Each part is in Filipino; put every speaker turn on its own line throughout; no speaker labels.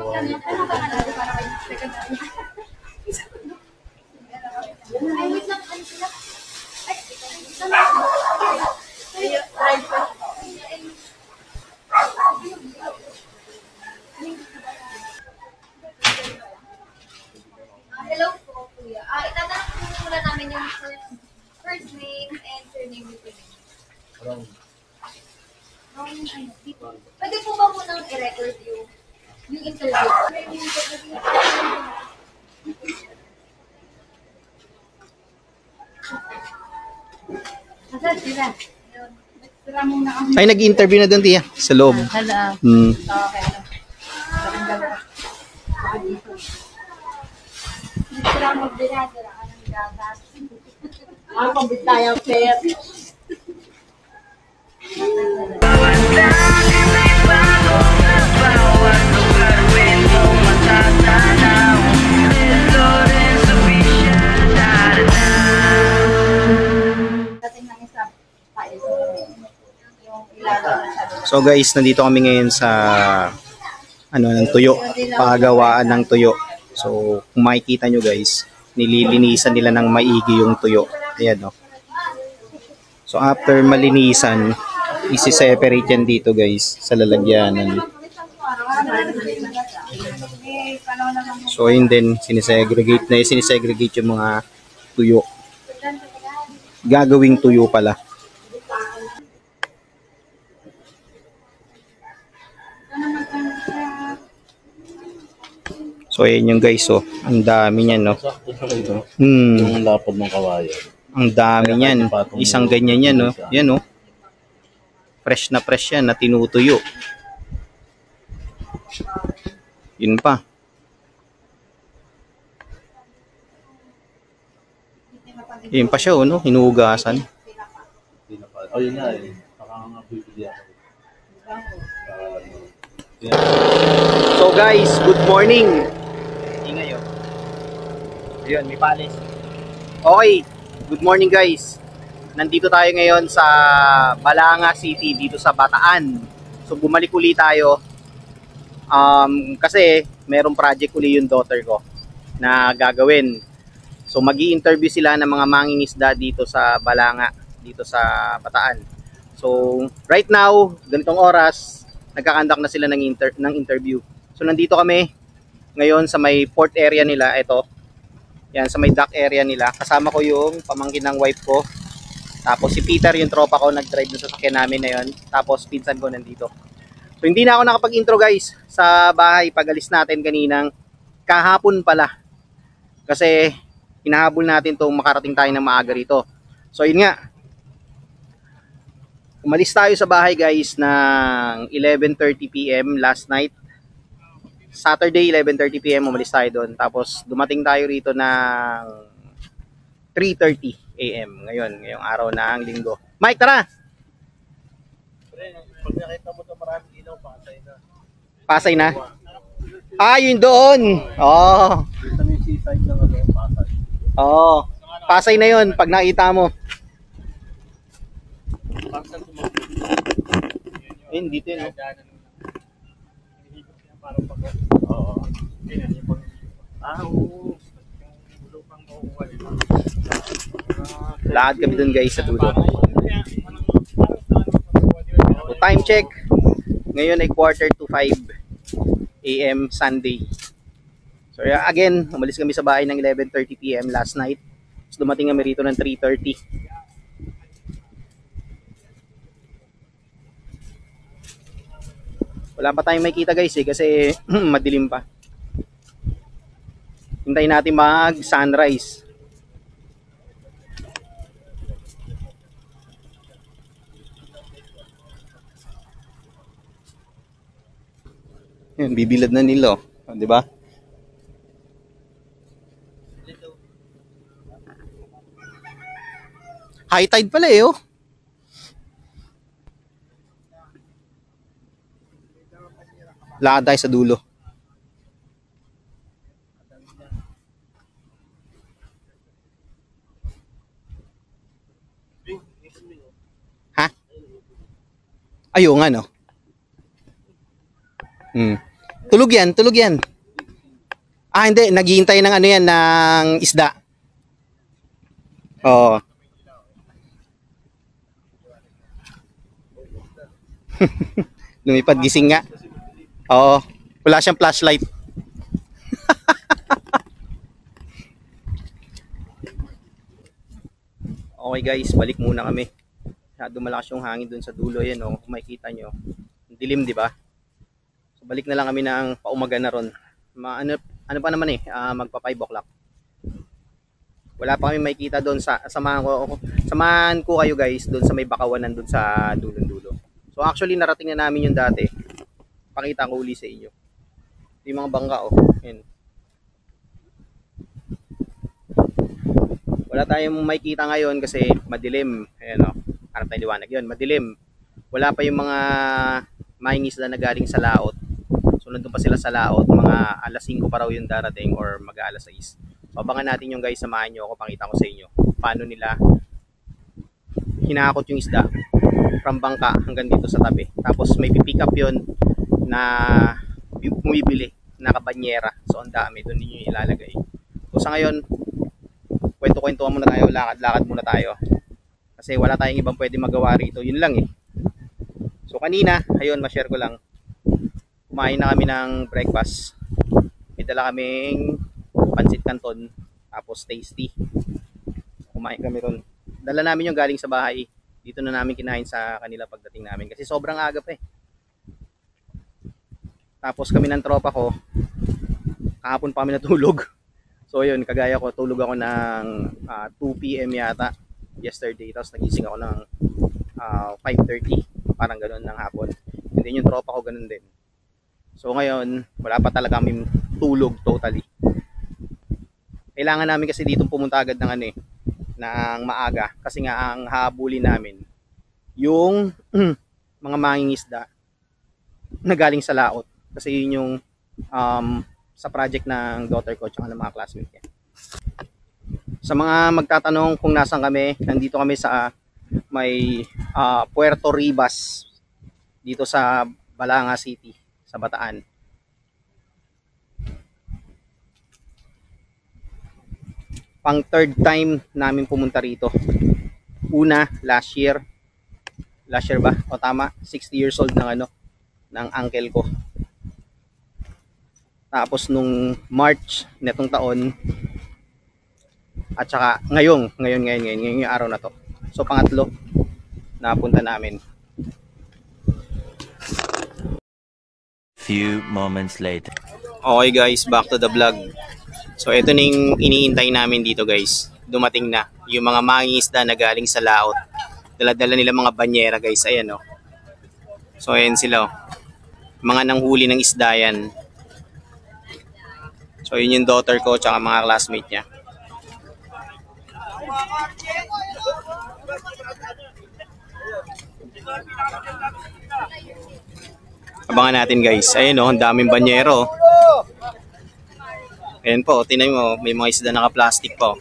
Hello po, kuya. Itatanong po muna namin yung first name and surname nito. Pwede po ba munang i-record yung interview?
Ay, nag-interview na doon, Tia. Sa loob.
Hello.
Okay. Sila magdinadara ka ng gagas.
Ang pambitayaw, sir.
So guys, nandito kami ngayon sa ng tuyo, pagawaan ng tuyo. So kung makikita nyo guys, nililinisan nila ng maigi yung tuyo. Ayan, no? So after malinisan, isi-separate yan dito guys sa lalagyanan. So yun din, sinisegregate yung mga tuyo. Gagawing tuyo pala. So ayan yung guys, oh. Ang dami niyan, no.
Yung lapad ng kawayan.
Ang dami niyan. Isang ganyan yan, no. Yan, oh. Fresh na fresh yan na tinutuyo. Yun pa. Yun pa siya, oh, no. Hinugasan.
Oh, yun nga eh. Nakakabibili ako.
So guys, good morning. Ingay, oh. Ayun, may palis. Okay, good morning guys. Nandito tayo ngayon sa Balanga City, dito sa Bataan. So bumalik uli tayo. Kasi merong project uli yung daughter ko na gagawin. So magi-interview sila ng mga mangingisda dito sa Balanga, dito sa Bataan. So right now, ganitong oras, nagkakandak na sila ng interview. So nandito kami ngayon sa may port area nila. Ito, yan, sa may dock area nila. Kasama ko yung pamangkin ng wife ko. Tapos si Peter, yung tropa ko, nag-drive na sa sasakyan namin na yun. Tapos pinsan ko nandito. So hindi na ako nakapag-intro guys sa bahay pag-alis natin kaninang kahapon pala. Kasi hinahabol natin itong makarating tayo ng maaga rito. So yun nga, umalis tayo sa bahay guys ng 11:30 PM last night. Saturday 11:30 PM umalis tayo doon. Tapos dumating tayo rito ng 3:30 AM ngayong araw ng linggo. Mike, tara!
Pag nakita mo ito maraming ilaw, pasay na.
Pasay na? Ah, yun doon! Oo.
Dito yung seaside ng pasay.
Oo. Pasay na yun pag nakita mo.
Pasay tumawag.
Ayun, dito yun.
Oo. Oo.
Lakad kami doon guys sa dulo. So, time check. Ngayon ay 4:45 AM Sunday. So again, umalis kami sa bahay ng 11:30 PM last night. So, dumating kami rito ng 3:30. Wala pa tayong makikita guys kasi madilim pa. Hintayin natin mag sunrise. Yan, bibilad na nila, oh, di ba? High tide pala eh, oh. Lakad tayo sa dulo. Ha? Ayun nga, no? Tulog yan, tulog yan. Ah, hindi. Naghihintay ng ano yan, ng isda. Oo. Lumipad, gising nga. Oo. Wala siyang flashlight. Okay guys, balik muna kami. Malakas yung hangin dun sa dulo. Yan o, kung makikita nyo. Dilim, di ba? So, balik na lang kami ng paumaga na ron. Ano pa naman magpa 5 o'clock. Wala pa kami makikita doon sa samahan ko kayo guys doon sa may bakawanan doon sa dulo-dulo. So actually narating na namin yung dati. Pakita ko uli sa inyo. Yung mga bangka Yan. Wala tayong makikita ngayon kasi madilim. Ayan harap tayo liwanag yun. Madilim. Wala pa yung mga mangingisda na galing sa laot. So nandun pa sila sa laot. Mga alas 5 pa raw yung darating or mag-aalas 6. So abangan natin yung guys, samahan nyo ako. Pakita ko sa inyo paano nila hinakot yung isda from bangka hanggang dito sa tabi. Tapos may pipick up yun na bumibili. Nakabanyera. So ang dami. Doon ninyo ilalagay. So sa ngayon, kwento-kwentuhan muna tayo. Lakad-lakad muna tayo. Kasi wala tayong ibang pwede magawa rito. Yun lang So kanina, ayun, ma-share ko lang. Kumain na kami ng breakfast. May dala kaming pancit canton. Tapos tasty. Kumain kami ron. Dala namin yung galing sa bahay. Dito na namin kinain sa kanila pagdating namin. Kasi sobrang aga pa Tapos kami ng tropa ko. Kahapon pa kami natulog. So yun, kagaya ko, tulog ako ng 2 PM yata yesterday. Tapos nagising ako ng 5:30. Parang ganun ng hapon. And then yung tropa ko ganun din. So ngayon, wala pa talaga kami tulog totally. Kailangan namin kasi dito pumunta agad ng ng maaga. Kasi nga ang habulin namin, yung mga mangingisda na galing sa laot. Kasi yun yung sa project ng daughter ko at ng mga classmates niya. Sa mga magtatanong kung nasan kami, nandito kami sa may Puerto Ribas dito sa Balanga City, sa Bataan. Pang third time namin pumunta rito. Una, last year ba? O tama, 60 years old ng uncle ko. Tapos nung March netong taon at saka ngayon yung araw na to. So pangatlo na punta namin.
Few moments later.
Okay guys, back to the vlog. So ito na yung iniintay namin dito guys. Dumating na yung mga mangingisda na galing sa laot. Dala-dala nila mga banyera guys. Ayan So ayan sila Mga nanghuli ng isda yan. So yun yung daughter ko tsaka mga classmate niya. Abangan natin guys. Ayun ang daming banyero. Ayan po, tingnan mo, may mga isda naka-plastic po.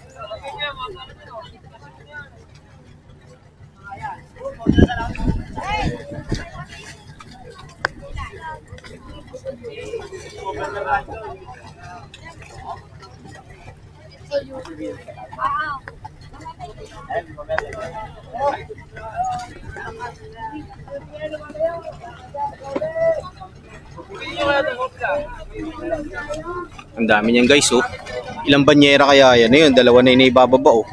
Ang dami niyan guys Ilang banyera kaya yan? Ayun, dalawa na ibababa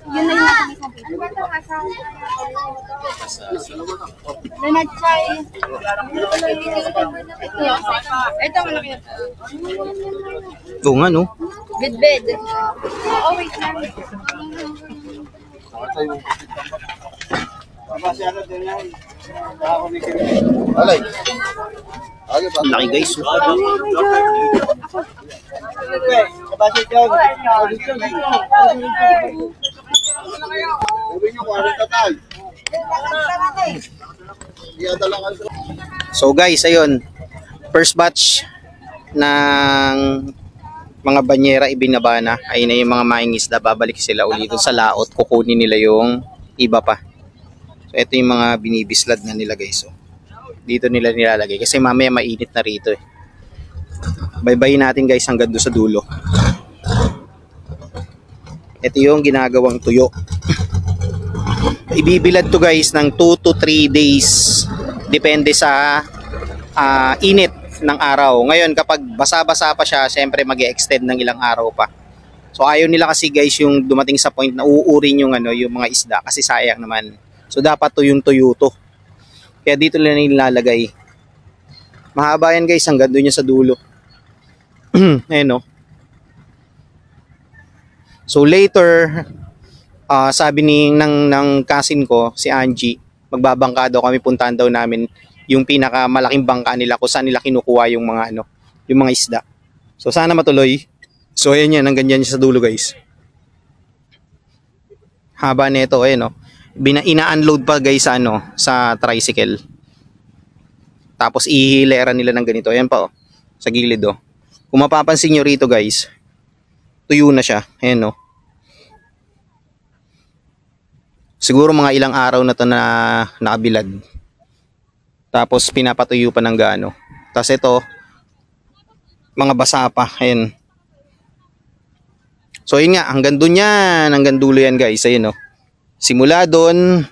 Yun na yung isang pito. Ano ba ito? Nanatchay. Ito, malaki na ito.
Ito nga
Bed. Oh, wait lang.
Alay.
Laki guys
Kapasya dyan. Gawin nyo 40 tal.
So guys, ayun. First batch ng mga banyera ibinaba na. Ayun na yung mga mangingisda. Babalik sila uli dun sa laot. Kukunin nila yung iba pa. So ito yung mga binibislad na nila guys. So, dito nila nilalagay. Kasi mamaya mainit na rito eh. Baybayin natin guys hanggang doon sa dulo. Ito yung ginagawang tuyo. Ibibilad to guys ng 2 to 3 days. Depende sa init ng araw. Ngayon kapag basa-basa pa siya, syempre mag-e-extend ng ilang araw pa. So ayaw nila kasi guys yung dumating sa point na uuurin yung yung mga isda kasi sayang naman. So dapat tuyong-tuyo to. Kaya dito nila nilalagay. Mahaba yan guys hanggang doon sa dulo. Ayan o. So later, sabi ng cousin ko, si Angie, magbabangka daw kami, puntahan daw namin yung pinakamalaking bangka nila kung saan nila kinukuha yung mga yung mga isda. So sana matuloy. So ayan yan, hanggang dyan sa dulo guys. Haba nito, ayan o. Ina-unload pa guys sa tricycle. Tapos ihilera nila ng ganito. Ayan pa sa gilid o. Kung mapapansin nyo rito guys, tuyo na siya. Ayan o. Siguro mga ilang araw na to na nakabilad. Tapos pinapatuyo pa ng gaano. Tapos ito, mga basa pa. Ayan. So yun nga, hanggang dun yan. Hanggang dulo yan guys. Ayan o. Simula dun,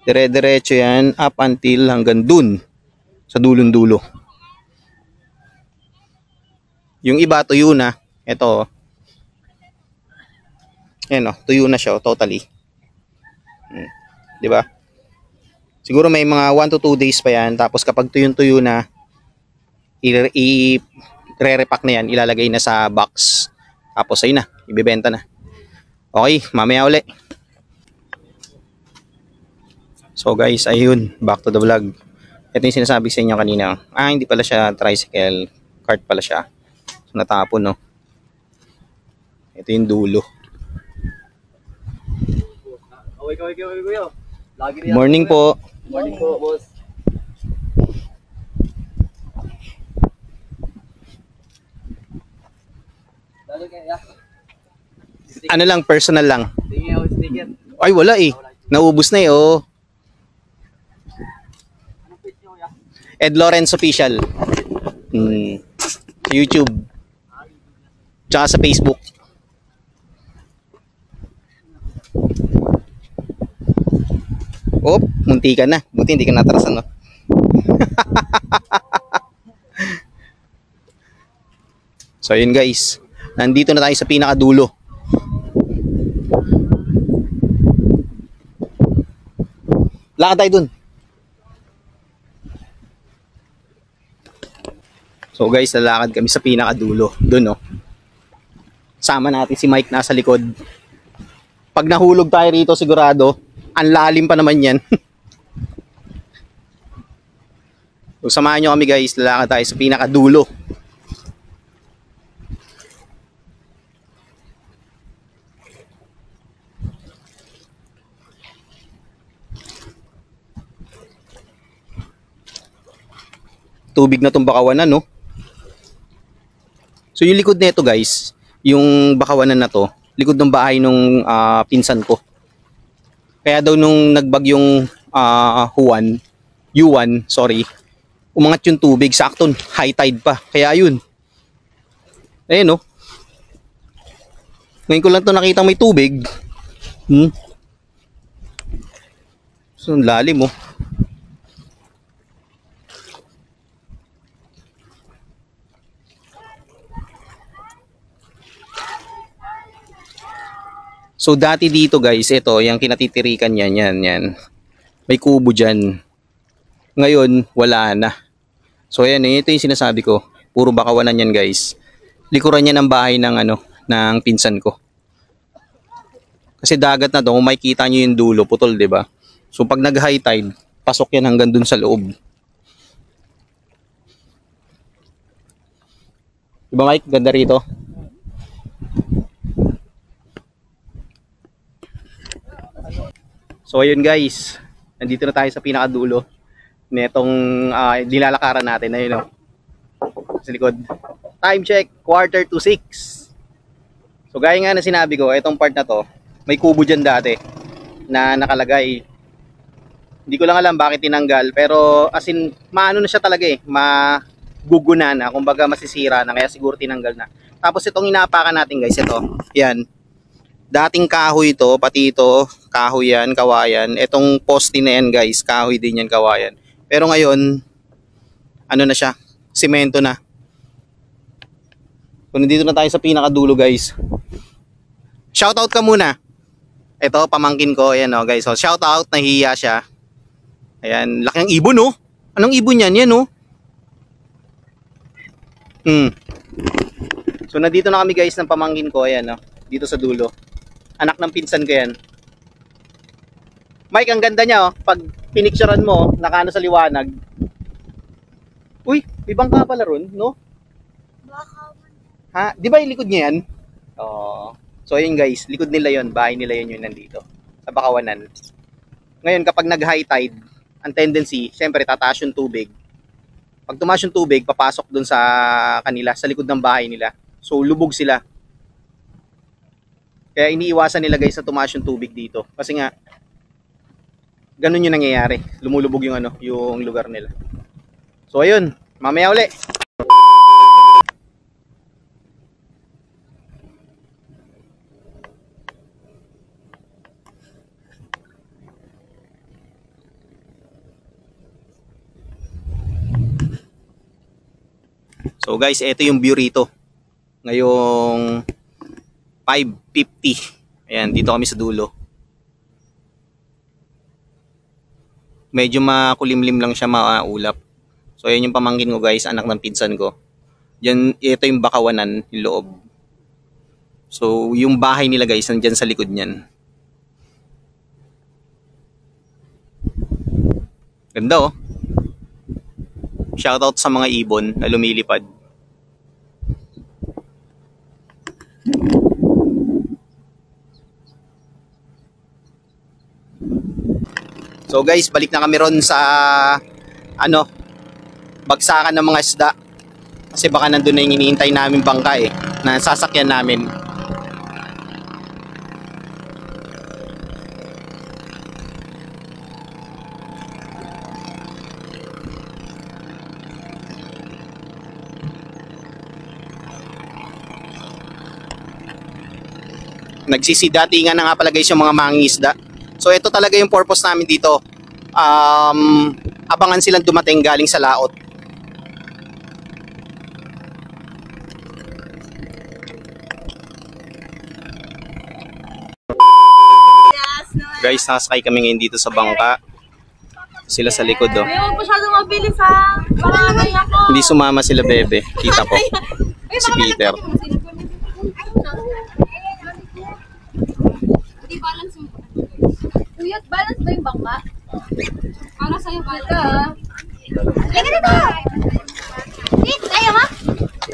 dire-diretso yan up until hanggang dun. Sa dulong-dulo. Yung iba tuyo na. Ito. Ayan o. Tuyo na siya totally. Diba? Siguro may mga 1 to 2 days pa yan. Tapos kapag tuyong-tuyo na, i-re-repack na yan. Ilalagay na sa box. Tapos ayun na. Ibibenta na. Okay. Mamaya uli. So guys, ayun. Back to the vlog. Ito yung sinasabi sa inyo kanina. Hindi pala siya tricycle. Cart pala siya. So natapon no. Ito yung dulo. Morning po.
Morning po, boss.
Ano lang, personal lang. Ay, wala eh. Naubos na eh, oh. Ed Lawrence Official. YouTube. Tsaka sa Facebook. Oh, munti ka na. Buti hindi ka natarasan, no? So, yun guys. Nandito na tayo sa pinakadulo. Lakad tayo dun. So guys, lalakad kami sa pinakadulo. Dun, no? Sama natin si Mike nasa likod. Pag nahulog tayo rito, sigurado, ang lalim pa naman yan. So, samahan nyo kami guys, lalakad tayo sa pinakadulo. Tubig na tong bakawanan, no? So yung likod nito guys, yung bakawanan na to, likod ng bahay nung pinsan ko. Kaya daw nung nagbagyong Yuan, umangat yung tubig, sakto high tide pa. Kaya yun. Ayun, no? Ngayon ko lang to nakita may tubig. So lalim, oh. So dati dito guys, ito, yung kinatitirikan yan. May kubo dyan. Ngayon, wala na. So ayan, ito yung sinasabi ko. Puro bakawanan yan guys. Likuran niya ng bahay ng ng pinsan ko. Kasi dagat na to, kung makikita nyo yung dulo, putol, 'di ba? So pag nag-high tide, pasok yan hanggang dun sa loob. Diba Mike, ganda rito? So ayun guys, Nandito na tayo sa pinakadulo netong nilalakaran natin. Ayun, oh. Sa likod. Time check, 5:45. So gaya nga na sinabi ko, itong part na to, may kubo dyan dati na nakalagay. Hindi ko lang alam bakit tinanggal, pero as in, maano na siya talaga eh, maguguna na, kumbaga masisira na, kaya siguro tinanggal na. Tapos itong inaapakan natin guys, ito, yan. Dating kahoy ito, pati ito, kahoy yan, kawayan. Itong poste na yan guys, kahoy din yan, kawayan. Pero ngayon, ano na siya, simento na. So nandito na tayo sa pinakadulo guys. Shoutout ka muna. Ito, pamangkin ko, ayan o guys. So shoutout, nahihiya siya. Ayan, laki ng ibon oh. Anong ibon yan? Yan oh. So nandito na kami guys ng pamangkin ko, ayan oh. Dito sa dulo. Anak ng pinsan ko yan. Mike, ang ganda niya oh. Pag pinicturean mo, nakano sa liwanag. Uy, may bangka pala ron, no? Ha? Di ba yung likod niya yan? Oo. So ayun guys, likod nila yon, bahay nila yun nandito. Sa Bakawanan. Ngayon kapag nag-high tide, ang tendency, siyempre tataas yung tubig. Pag tumaas yung tubig, papasok dun sa kanila, sa likod ng bahay nila. So lubog sila. Kaya iniiwasan nila guys na tumaas yung tubig dito. Kasi nga, ganun yung nangyayari. Lumulubog yung yung lugar nila. So ayun, mamaya uli. So guys, ito yung view rito. Ngayong 5:50. Ayan, dito kami sa dulo. Medyo makulimlim lang siya, maulap. So ayan yung pamangkin ko guys, anak ng pinsan ko. Diyan, ito yung Bakawanan, yung loob. So yung bahay nila guys, nandyan sa likod niyan. Ganda oh. Shoutout sa mga ibon na lumilipad. So guys, balik na kami ron sa bagsakan ng mga isda. Kasi baka nandun na yung iniintay namin bangka eh, na sasakyan namin. Nagsisidatingan na nga pala guys yung mga mangingisda. So ito talaga yung purpose namin dito. Abangan silang dumating galing sa laot. Guys, nasakay kami ngayon dito sa bangka. Sila sa likod oh.
Huwag masyadong mabilis ha. Makalagay ako.
Hindi sumama sila bebe. Kita ko. Si Peter.
Hindi balance yung Kuya, balance ba yung bangka? Para sa'yo balance. Lagi dito! Ayaw ma?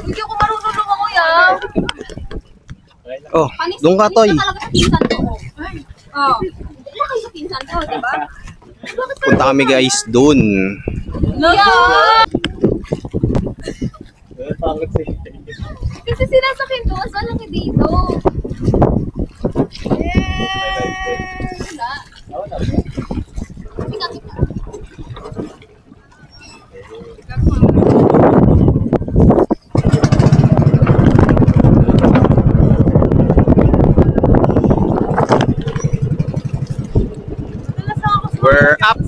Hindi ako marunong ako kuya.
Oh, doon ka toy.
Panis talaga sa pinsan ko. Oh. Hindi kayo sa pinsan ko, diba?
Punta kami guys doon.
Yeah! Kasi sinasakyan ko, mas malaki dito. Wala. Kita.
We're up,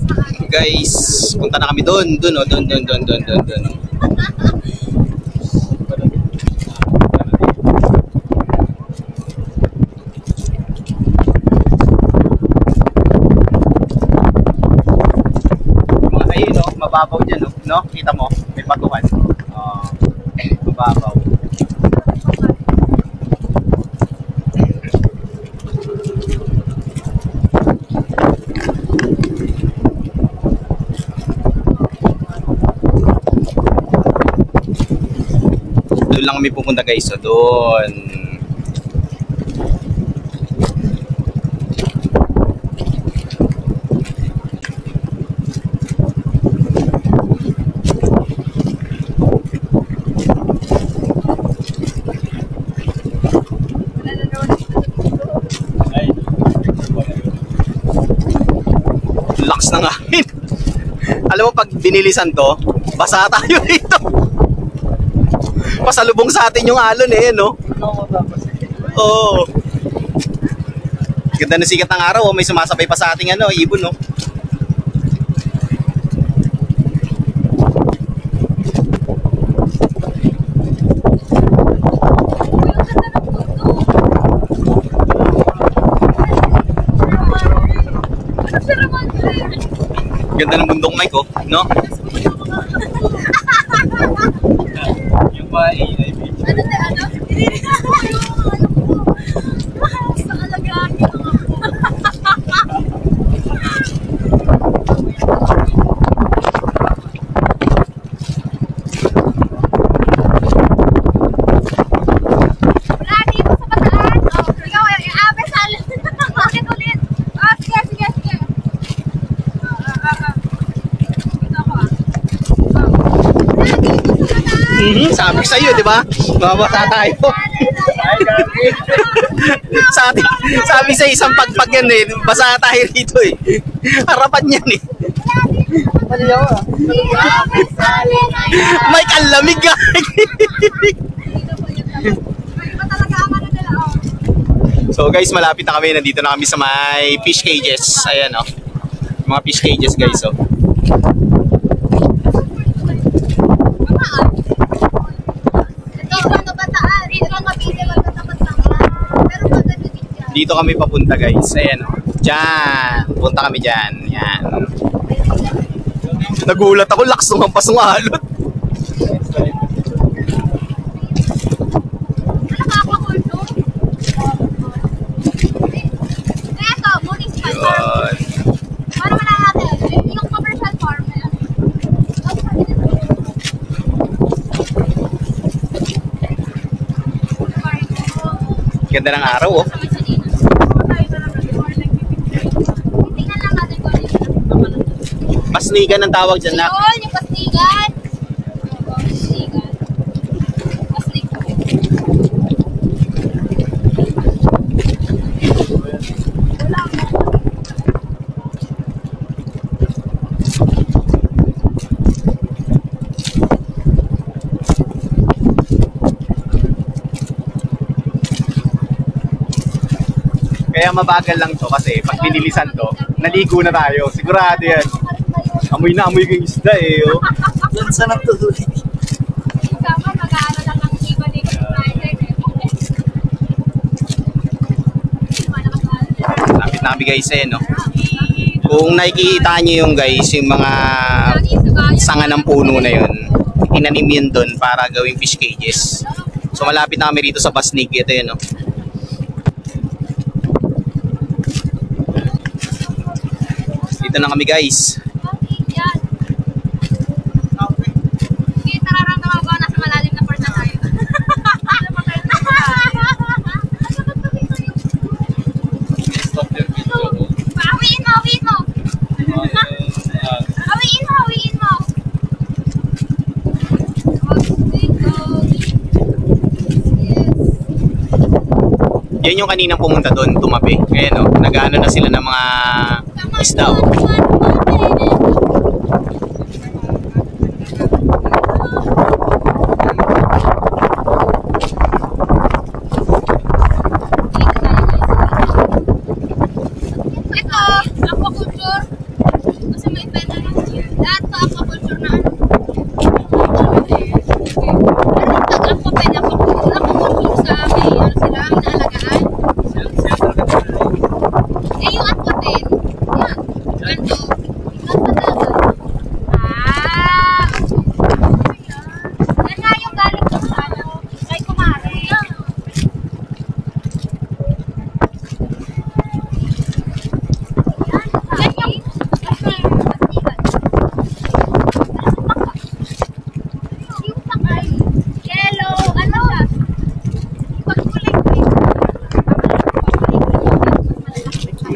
guys. Punta na kami doon. Doon. Mga ayun, no? Mababaw dyan, no? Kita mo? May patukan. Mababaw. Doon lang kami pupunta guys, so doon. ng hangin. Alam mo, pag dinilisan to, basa tayo dito. Pasalubong sa atin yung alon eh, no? Oo. Ganda na sikat ng araw, oh. May sumasabay pa sa ating ano, ibon, no? Ganda ng bundok, Mike, oh, no?
Yung bahay ay
Ano? Sa alagaan niyo wala dito sa Bataan. Oh, ikaw ay abesal. Bakit ulit? Ah, sige. Ito ako ah.
Sabi ko sa'yo, di ba? Mabasa tayo. Sabi sa isang pagpag yan eh, basa tayo dito eh. Harapan yan eh. Mike, ang lamig ka. So guys, malapit na kami. Nandito na kami sa may fish cages. Ayan oh. Mga fish cages guys oh. Dito kami papunta guys. Ayan oh. Diyan. Punta kami dyan. Yan. Nagulat ako. Laks ng hampas ng alot. Ganda ng araw oh. Pasnigan ang tawag dyan na.
Yun, yung pasnigan.
Kaya mabagal lang to kasi pag binilisan to, naligo na tayo. Sigurado yan. Amoy na amoy yung isda eh. Oh.
Doon sa nagtutuloy.
Sama, mag-aaral lang ang iba ni
Lapit na kami guys eh, no? Kung nakikita nyo yung guys, yung mga sanga ng puno na yun, tinanim yun doon para gawing fish cages. So malapit na kami rito sa Basnig. Ito yun, no? Dito na kami guys.
Nararamdaman ko nasa malalim na port na tayo.
stop yung video mo.
Hawiin mo! Hawiin mo!
Yan yung kaninang pumunta doon, tumabi. Kaya no, nag-ano na sila ng mga isda. Oh.
Aquaculture. Kasi may pwede na lahat sa aquaculture na ano. Aquaculture sa may ano sila, inaalagaan. Eh yung aqua din. Yan. Ganto. Yan nga yung galing ko sa ano. Kay kumare.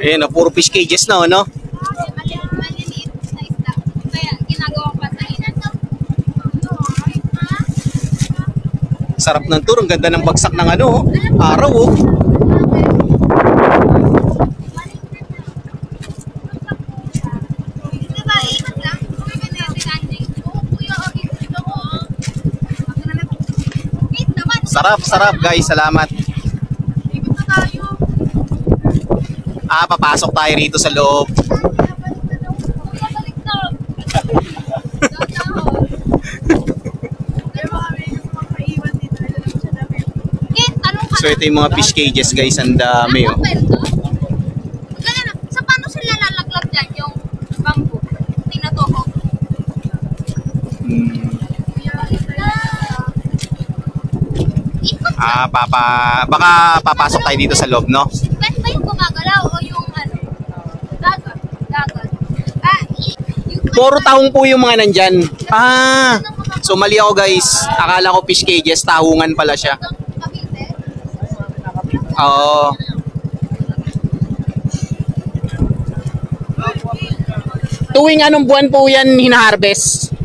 Ayan, puro fish cages na, no?
Maliliit na isda. Kaya ginagawang patayin.
Sarap ng tour. Ang ganda ng bagsak ng ano, araw, oh. Sarap guys, salamat.
Ikot na tayo.
Papasok tayo rito sa loob.
Kuya, balik na. Kit, tanong ka
So ito yung mga fish cages guys, ang dami oh.
Sa paano sila lalaglag dyan yung bamboo? Tinatoho. Ikot
Baka papasok tayo dito sa loob, no?
kahit ba yung gumagalaw o yung ano? Dagat. Dagat. Yung
Puro tahong po yung mga nandyan. So mali ako guys. Akala ko fish cages, tahungan pala siya.
Cavite.
Oo. Tuwing anong buwan po yan hina-harvest?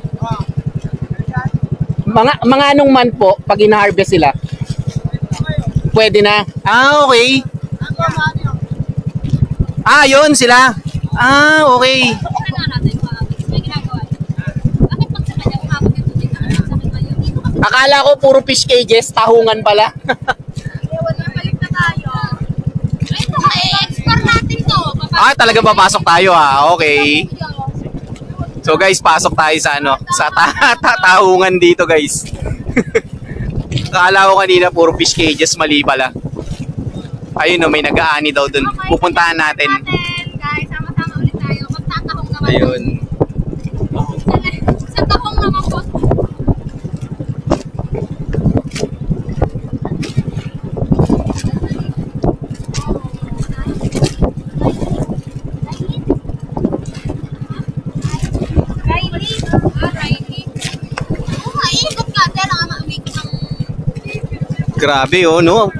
Mga anong month po pag hina-harvest sila? Pwede na. Okay. Yun sila. Okay.
Ano natin? May ginagawa. Bakit pag sa kanya umabot yung tubig na sa akin ngayon? Dito ka
Akala ko puro fish cages, tahungan pala.
balik na tayo. Ito, i-explore natin to.
Talaga papasok tayo okay. So guys, pasok tayo sa sa tahungan dito guys. Akala ko kanina puro fish cages, mali pala. Ayun may nag-aani daw dun. Pupuntahan natin.
Guys, sama-sama ulit tayo. Magtatahong naman.
Ayun.
Sa tahong naman po.
Grabe no?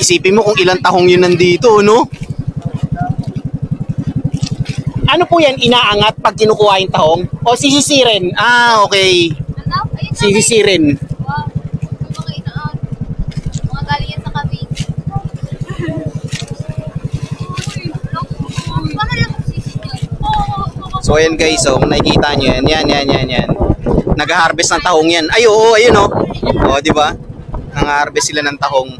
Isipin mo kung ilang tahong yun nandito, no? Ano po yan, inaangat pag kinukuha yung tahong? O sisisirin? Okay. Sisisirin.
Wow. Mga inaan. Mga galing yan sa Cavite. Paano lang sisisirin?
So ayan guys, kung nakikita nyo yan. Nag-harvest ng tahong yan. Ay oo, ayun di ba? Nang-harvest sila ng tahong.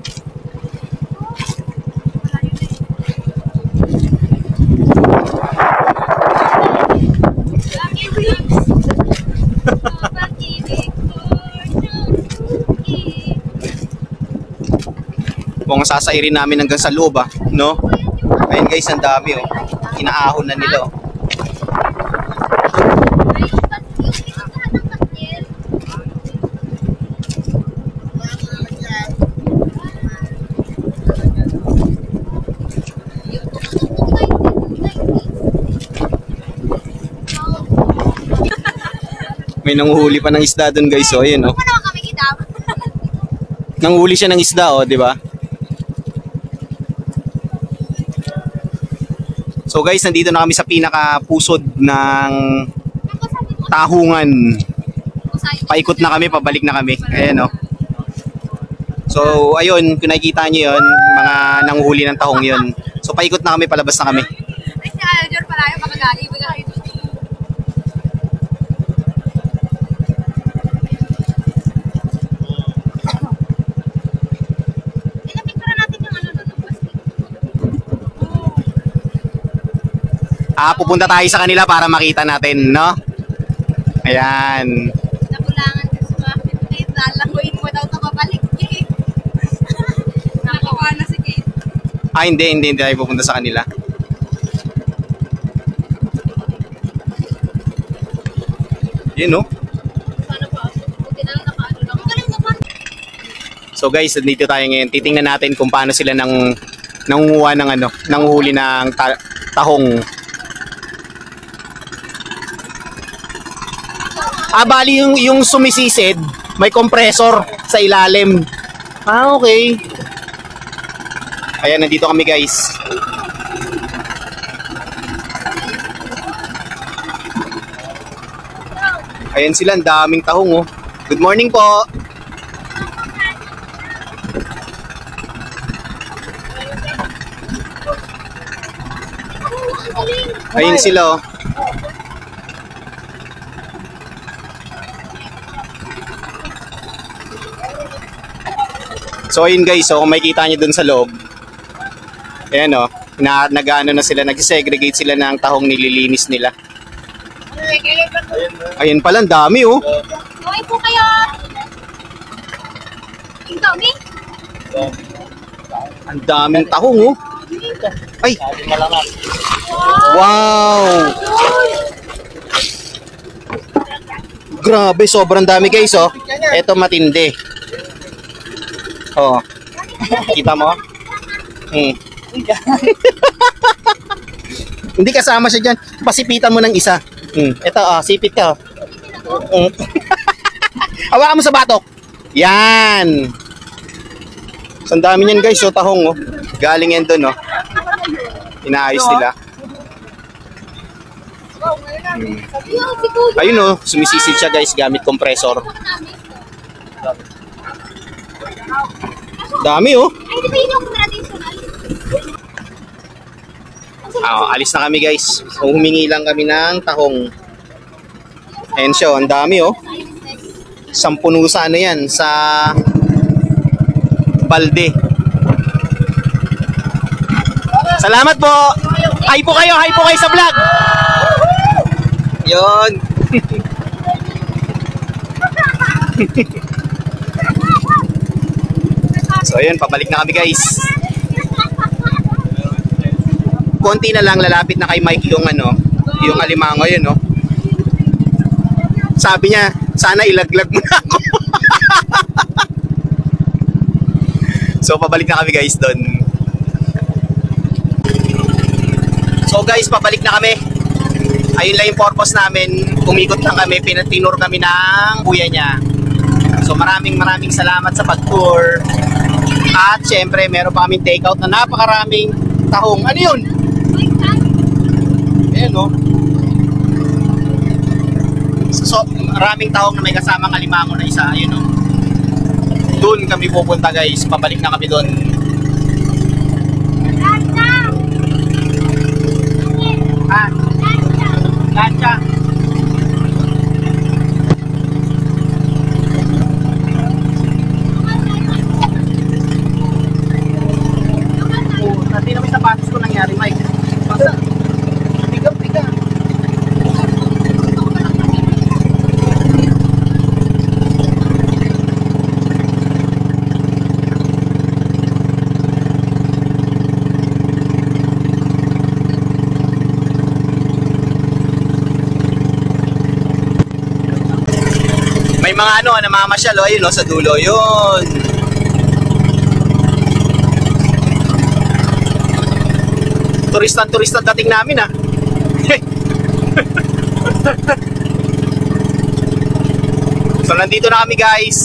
Kung sasairin namin hanggang sa loob no? Ayun guys, ang dami Inaahon na nila May nanguhuli pa ng isda doon guys, ayun
Ano kami kitap?
Nanguhuli siya ng isda, di ba? So guys, nandito na kami sa pinaka-pusod ng tahungan. Paikot na kami, pabalik na kami. Ayan So ayun, kung nakikita nyo yun, mga nanguhuli ng tahong yun. So paikot na kami, palabas na kami.
Ay, si Aljor pala yung kapag-gali.
Pupunta tayo sa kanila para makita natin, no? Ayan.
Nakulangan ka sa mga Kate. Lalanguin mo daw ito mabalik, Kate. Nakakuha na si Kate.
Hindi tayo pupunta sa kanila. Yun, no?
Sana pa ako. Buti na lang nakaano lang. Ang galing naman.
So guys, dito tayo ngayon. Titingnan natin kung paano sila nangunguha ng nanguhuli ng tahong. Bali yung sumisisid, may compressor sa ilalim. Okay. Ayan, nandito kami guys. Ayan sila, ang daming tahong Good morning po. Ayun sila So ayun guys, so kung makikita nyo dun sa loob, ayan o, nag-ano na sila, nag-segregate sila ng tahong nililinis nila. Ayun pala, ang dami oh.
Okay po kayo. Ang dami.
Ang daming tahong oh. Ay,
Sabi malangan.
wow! Grabe, sobrang dami guys oh. Ito matindi. Oh. Kita mo? Hindi kasama siya dyan. Pasipitan mo ng isa. Ito sipit ka oh. Hawakan mo sa batok. Yan. So, ang dami niyan guys, so tahong oh. Galing yan doon oh. Inaayos nila. Ayun oh, sumisisid siya guys gamit compressor. Dami oh.
Ay, di ba yun yung traditional?
Alis na kami guys. So, humingi lang kami ng tahong. Ayan siya, ang dami oh. 10 puno sa ano yan, sa balde. Salamat po. Hi po kayo sa vlog. Yon. So ayun, pabalik na kami guys. Konti na lang, lalapit na kay Mike yung ano, yung alimango yun no. Sabi niya, sana ilaglag mo na ako. So pabalik na kami guys doon. So guys, pabalik na kami. Ayun lang yung purpose namin. Umikot lang kami, pinatinur kami ng kuya niya. So maraming salamat sa pag-tour. At syempre, meron pa kaming takeout na napakaraming tahong. Ano yun? Ayan o. So, maraming tahong na may kasamang alimango na isa. Ayun o. Doon kami pupunta guys. Pabalik na kami doon. Lancha. Hindi naman sapatos ko nangyari, Mike. Basta, bigang. May mga ano, namamasyal, oh, yun, oh, sa dulo, yun. Turistan dating namin ah. So nandito na kami guys.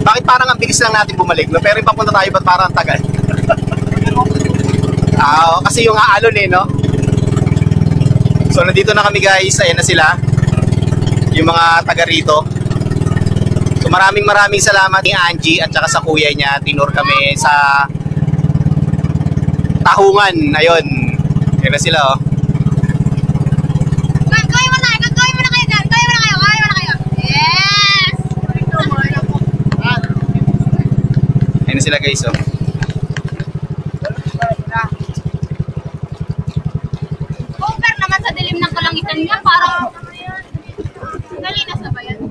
Bakit parang ang bilis lang natin bumalik no? Pero yung papunta tayo ba't parang tagal? Kasi yung aalon eh no. So nandito na kami guys. Ayan na sila. Yung mga taga rito. So maraming salamat ni Angie at saka sa kuya niya. Tinur kami sa tahungan. Ayun. Ayan na sila oh.
Gawin mo na kayo dyan. Gawin mo na kayo. Yes!
Ayan na sila guys oh.
Compare naman sa dilim ng kalangitan niya. Parang galinas na ba yan?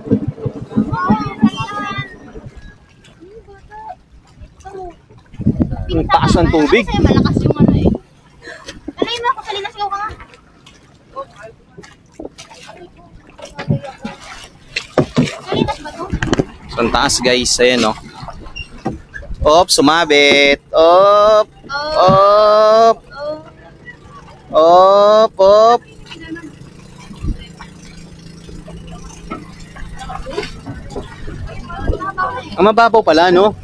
Ang taas ng tubig.
Kasi malakas yung ano eh. Dalayin mo ako sa linas ka nga. Galinas ba to?
So ang taas guys. Ayan oh. Op, sumabit. Op. Op. Op. Ang mababaw pala no.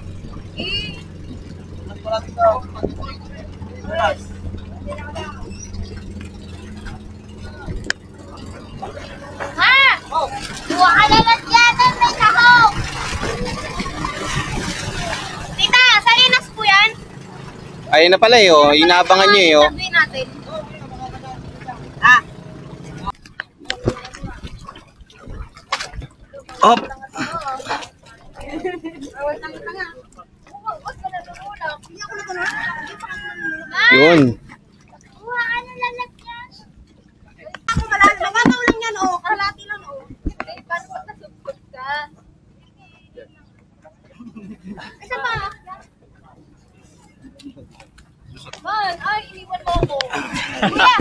Ha? Buwa ka na lang yan. May kahok. Tita, sa linas po yan?
Ayun na pala eh oh. Inaabangan niyo eh oh.
Sabihin natin.
Op. Yun.
Ano lalagyan? Ako malalaman lang yan, oh. Kalati lang, oh. Eh, paano pag nasubsub ka? Isa pa. Man, ay, iniwan mo ako. Kuya!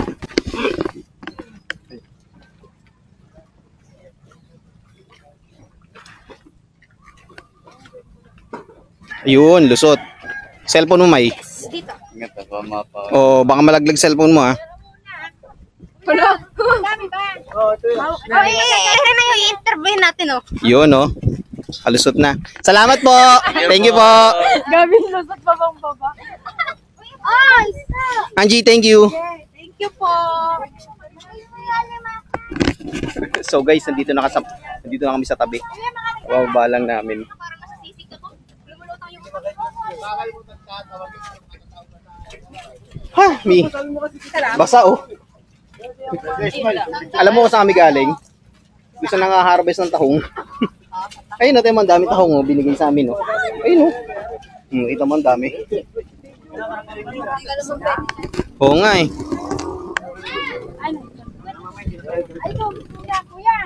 Yun, lusot. Cellphone mo, May.
Dito.
Ingat ako, mapa.
O, baka malaglag cellphone mo, ha.
Ano? Dami ba?
Oh, ito yun.
Oh, na yung interview natin, oh.
Yun, oh. Alusot na. Salamat po. Thank you po.
Gabi, lusot pa bang baba? Ay, isa.
Angie, thank you.
Thank you po.
So guys, nandito na kami sa tabi. Wow, lang namin.
Para masisisig ako. Lumulutang yung
Ha, Mi. Basa, oh. Alam mo kung saan kami galing? Gusto na nga harvest ng tahong. Ayun natin, ang dami tahong, oh. Binigay sa amin, oh. Ayun, oh. Ito mo, ang dami. Oo nga, eh.
Ay, kuya.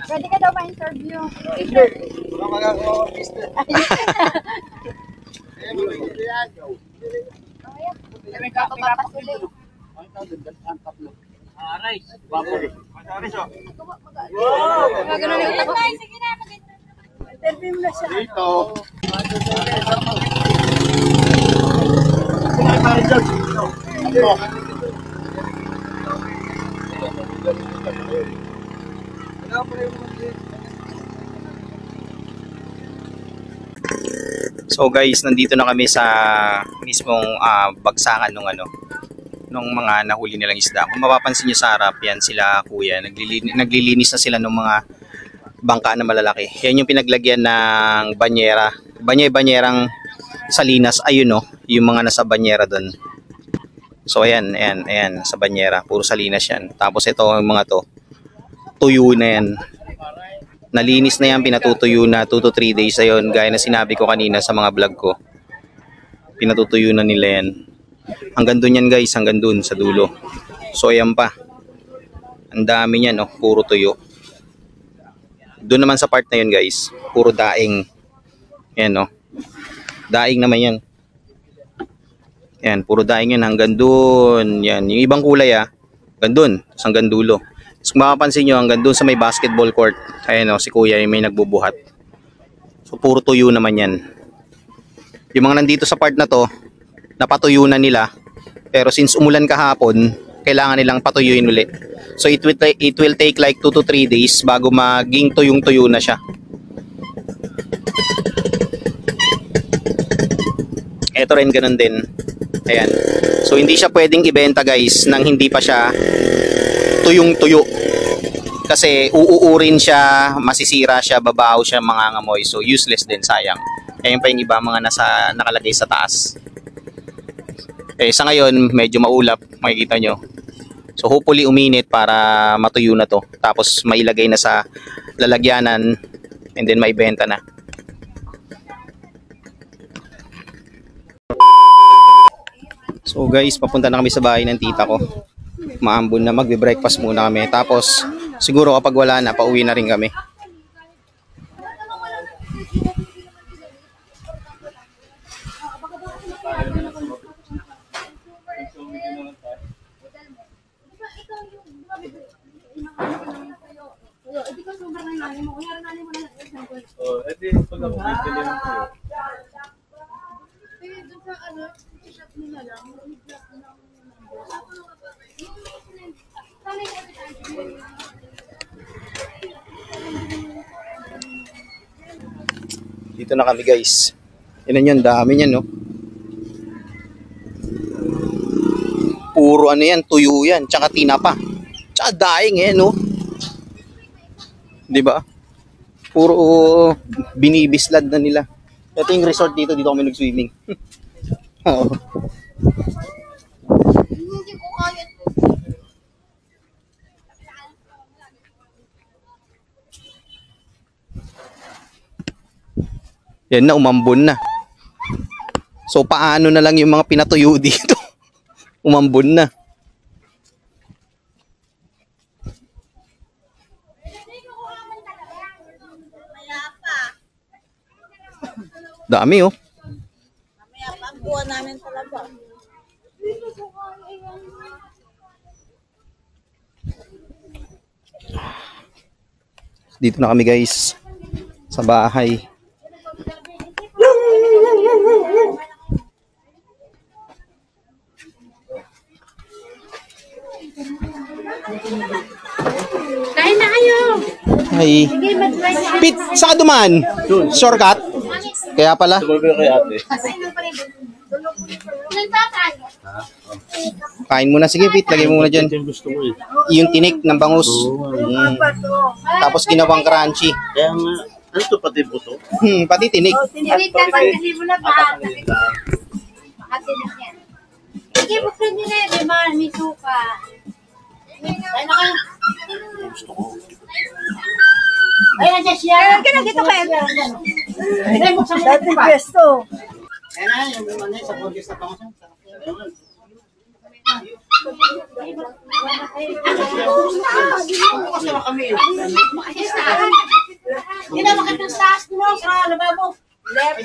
Pwede ka daw ma-interview.
Ano magagawa ko, mister?
Sige na, mag-interview na siya.
Dito.
So guys, nandito na kami sa mismong bagsakan nung mga nahuli nilang isda. Kung mapapansin niyo sa harap, yan sila kuya. Naglilinis na sila ng mga bangka na malalaki. Yan yung pinaglagyan ng banyera. Banyerang salinas. Ayun, oh, yung mga nasa banyera doon. So ayan, sa banyera. Puro salinas yan. Tapos ito, yung mga to, tuyo na yan. Nalinis na yan, pinatutuyo na 2 to 3 days na yun. Gaya na sinabi ko kanina sa mga vlog ko. Pinatutuyo na nila yan. Hanggang dun yan guys, hanggang dun sa dulo. So ayan pa. Ang dami niyan, oh, puro tuyo. Doon naman sa part na yun guys, puro daing. Yan, oh. Daing naman yan. Yan, puro daing yan hanggang dun. Yan, yung ibang kulay hanggang dun, hanggang dulo. So, kung makapansin nyo, hanggang doon sa may basketball court, ayan, o, si kuya yung may nagbubuhat. So, puro tuyo naman yan. Yung mga nandito sa part na to, napatuyo na nila. Pero since umulan kahapon, kailangan nilang patuyuin uli. So, it will take like 2 to 3 days bago maging tuyong-tuyo na siya. Ito rin ganun din. Ayan. So, hindi siya pwedeng ibenta guys nang hindi pa siya tuyong-tuyo. Kasi uuurin siya, masisira siya, babaho siya, mangangamoy. So useless din, sayang. Ayun pa yung iba mga nakalagay sa taas. Eh sa ngayon, medyo maulap, makikita nyo. So hopefully uminit para matuyo na to. Tapos mailagay na sa lalagyanan and then maibenta na. So guys, papunta na kami sa bahay ng tita ko. Maambon na, magbe-breakfast muna kami. Tapos siguro kapag wala na, pauwi na rin kami.
Oh, edi pag ako bibili mo.
Dito na kami guys. Yan yun, dami niyan, no. Puro ano yan, tuyo yan, tsaka tinapa. Tsaka daing no. 'Di ba? Puro binibislad na nila. Ito yung resort dito kami nag-swimming. Oo.
Hindi ko kaya.
Yan na, umambon na. So paano na lang yung mga pinatuyo dito? Umambon na. Dami oh.
Mamaya pa ang buwan namin sa labas.
Dito na kami guys sa bahay.
Kain na kayo.
Ay. Pit, saan ka dumaan? Shortcut? Kaya pala.
Tumabay kay ate.
Kain muna. Sige Pit, lagay mo muna dyan.
Ito yung gusto ko eh.
Yung tinik ng bangus. Tapos ginawang crunchy.
Kaya nga, ano to pati buto?
Pati tinik.
Tinig ka, pagkali mo na ba? Sige, buksan nyo na yun. May mahal, may suka. Kain na kayo. Ayun, nandiyan siya.
Kaya dito kayo. Dati pesto.
Hindi na makitang taas mo sa lababo. Left.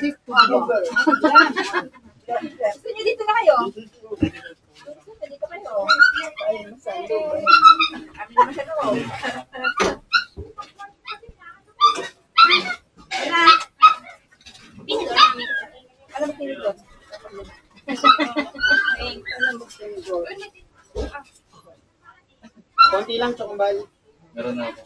Sige, dito na kayo. Dito kayo. Alam mo tinito?
Konti lang, Chokumbal.
Meron na ako.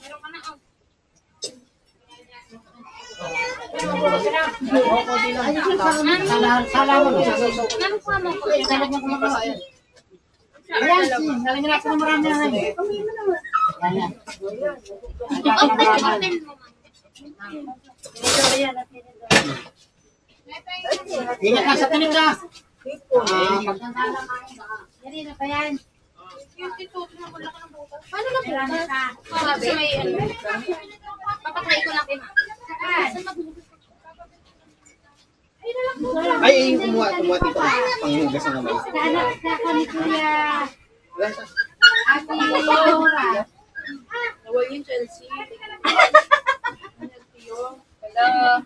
Ingat ka sa tanim ka. Dali na pa yan. Paano na pala? Sabi may ano. Papatry ko lang kayo.
Ay, kumuha dito. Panghugas na naman.
Sa ako ni Kuya. Ate Laura.
Nawal yung Chelsea.
Hello.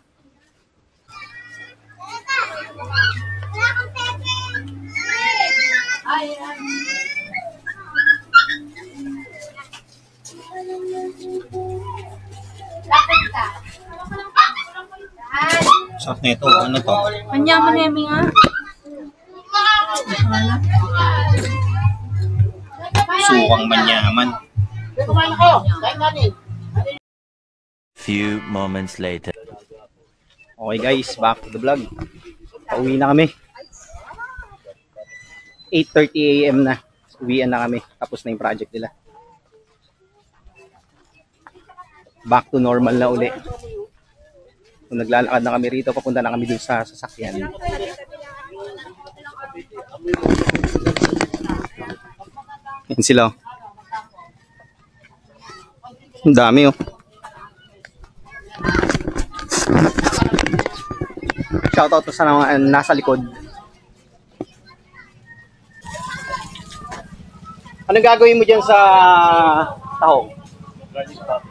Ay, lapit ka.
Sarap na ito. Ano to?
Manyaman na yung nga.
Sukang manyaman.
Few moments later.
Okay guys, back to the vlog. Pauwi na kami. 8:30 AM na. Uwian na kami. Tapos na yung project nila. Back to normal na uli. Kung naglalakad na kami rito, papunta na kami dun sa sasakyan. Yan sila. Oh. Ang dami oh. Shoutout sa mga nasa likod. Anong gagawin mo dyan sa taho?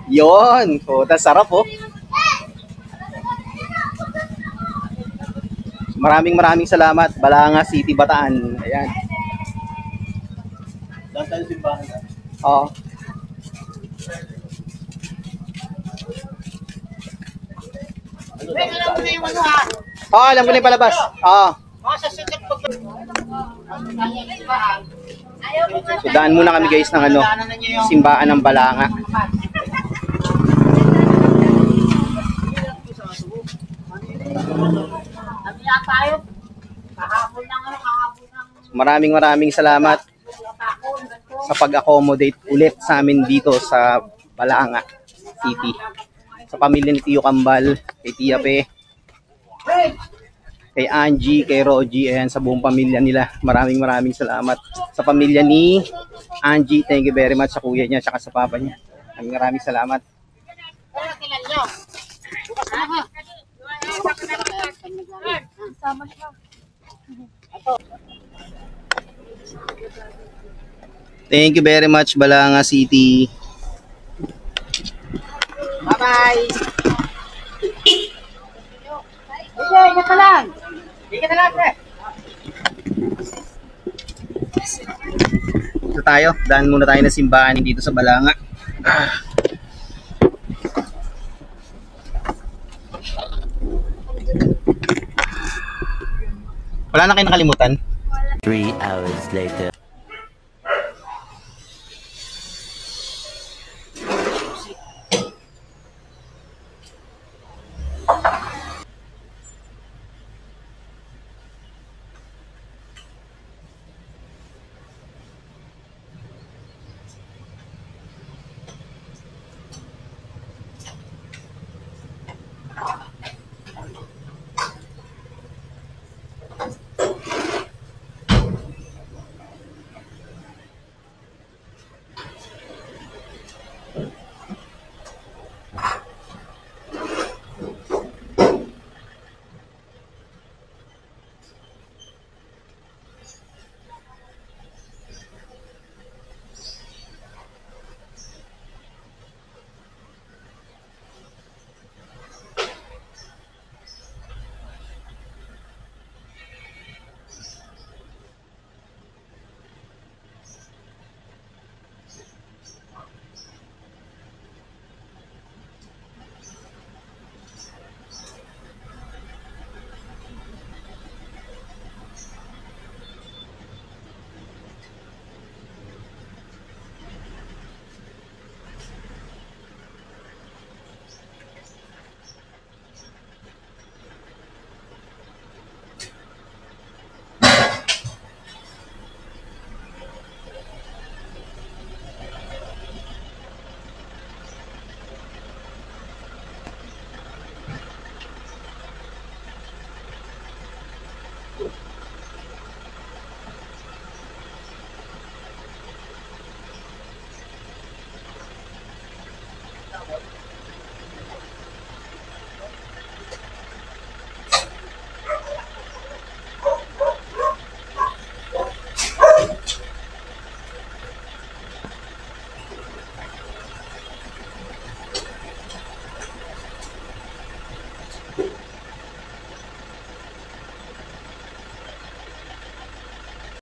Yon, puta sarap oh. Maraming salamat, Balanga City, Bataan. Ayan.
Dahil tayo simbahan na.
Oo.
Alam mo na yung ano ha.
Oo, alam ko na yung palabas. Oo. So daan muna kami guys ng ano, simbahan ng Balanga. Maraming salamat sa pag-accommodate ulit sa amin dito sa Balanga City. Sa pamilya ni Tio Kambal, kay Tia Pe, kay Angie, kay Rogie, ayan, sa buong pamilya nila. Maraming salamat. Sa pamilya ni Angie, thank you very much, sa kuya niya, saka sa papa niya. Maraming salamat. Thank you very much, Balanga City.
Bye-bye! Ingat ka lang! Ingat ka lang, pre!
Ito tayo, daan muna tayo ng simbahan dito sa Balanga. Wala na kayo nakalimutan?
3 hours later.